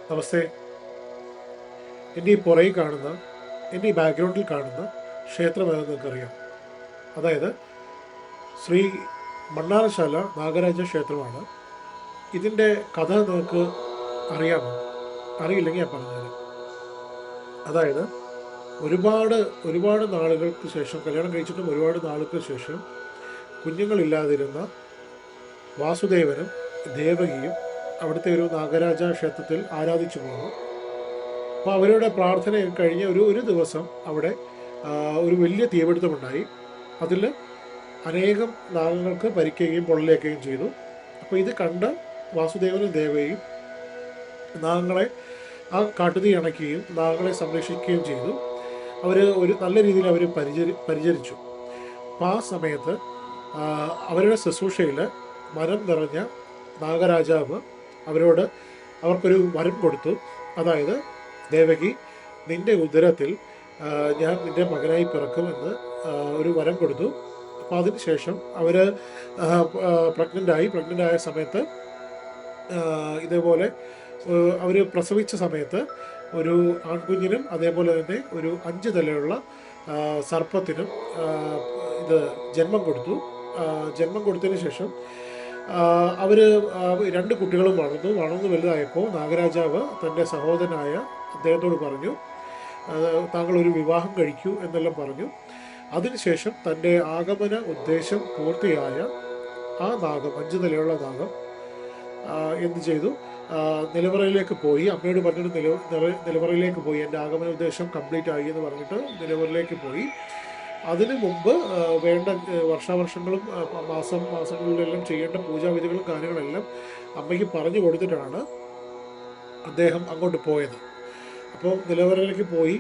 നമസ്തേ. എൻ്റെ ഈ പുറകിൽ കാണുന്ന, എൻ്റെ ഈ ബാക്ക്ഗ്രൗണ്ടിൽ കാണുന്ന ക്ഷേത്രം ഏതെന്ന് നിങ്ങൾക്കറിയാം? അതായത് ശ്രീ മണ്ണാറശാല നാഗരാജ ക്ഷേത്രമാണ്. ഇതിൻ്റെ കഥ നിങ്ങൾക്ക് അറിയാമോ? അറിയില്ലെങ്കിൽ ഞാൻ പറഞ്ഞുതരാം. അതായത് ഒരുപാട് ഒരുപാട് നാളുകൾക്ക് ശേഷം, കല്യാണം കഴിച്ചിട്ടും ഒരുപാട് നാളുകൾക്ക് ശേഷം കുഞ്ഞുങ്ങളില്ലാതിരുന്ന വാസുദേവനും ദേവകിയും അവിടുത്തെ ഒരു നാഗരാജ ക്ഷേത്രത്തിൽ ആരാധിച്ചു പോകുന്നു. അപ്പോൾ അവരുടെ പ്രാർത്ഥന കഴിഞ്ഞ് ഒരു ദിവസം അവിടെ ഒരു വലിയ തീപിടുത്തമുണ്ടായി. അതിൽ അനേകം നാഗങ്ങൾക്ക് പരിക്കുകയും പൊള്ളലേക്കുകയും ചെയ്തു. അപ്പോൾ ഇത് കണ്ട് വാസുദേവനും ദേവയും നാഗങ്ങളെ ആ കാട്ടുതീ അണയ്ക്കുകയും നാഗങ്ങളെ സംരക്ഷിക്കുകയും ചെയ്തു. അവർ ഒരു നല്ല രീതിയിൽ അവർ പരിചരിച്ചു. അപ്പോൾ ആ സമയത്ത് അവരുടെ ശുശ്രൂഷയിൽ മനം നിറഞ്ഞ നാഗരാജാവ് അവർക്കൊരു വരം കൊടുത്തു. അതായത്, ദേവകി, നിൻ്റെ ഉദരത്തിൽ ഞാൻ നിൻ്റെ മകനായി പിറക്കുമെന്ന് ഒരു വരം കൊടുത്തു. അപ്പോൾ അതിനുശേഷം അവർ പ്രഗ്നൻ്റായ സമയത്ത് ഇതേപോലെ അവർ പ്രസവിച്ച സമയത്ത് ഒരു ആൺകുഞ്ഞിനും അതേപോലെ തന്നെ ഒരു 5 തലയുള്ള സർപ്പത്തിനും ഇത് ജന്മം കൊടുത്തു. ജന്മം കൊടുത്തതിന് ശേഷം അവർ 2 കുട്ടികളും വളർന്നു വലുതായപ്പോൾ നാഗരാജാവ് തൻ്റെ സഹോദരനായ അദ്ദേഹത്തോട് പറഞ്ഞു, താങ്കൾ ഒരു വിവാഹം കഴിക്കൂ എന്നെല്ലാം പറഞ്ഞു. അതിനുശേഷം തൻ്റെ ആഗമന ഉദ്ദേശം പൂർത്തിയായ ആ നാഗം, 5 തലയുള്ള നാഗം എന്ത് ചെയ്തു? നിലവറയിലേക്ക് പോയി. അമ്മയോട് പറഞ്ഞിട്ട് നിലവറയിലേക്ക് പോയി, എൻ്റെ ആഗമന ഉദ്ദേശം കംപ്ലീറ്റ് ആയി എന്ന് പറഞ്ഞിട്ട് നിലവറയിലേക്ക് പോയി. അതിനു മുമ്പ് വേണ്ട വർഷാവർഷങ്ങളും മാസങ്ങളിലെല്ലാം ചെയ്യേണ്ട പൂജാവിധികളും കാര്യങ്ങളെല്ലാം അമ്മയ്ക്ക് പറഞ്ഞു കൊടുത്തിട്ടാണ് അദ്ദേഹം അങ്ങോട്ട് പോയത്. അപ്പോൾ നിലവറയിലേക്ക് പോയി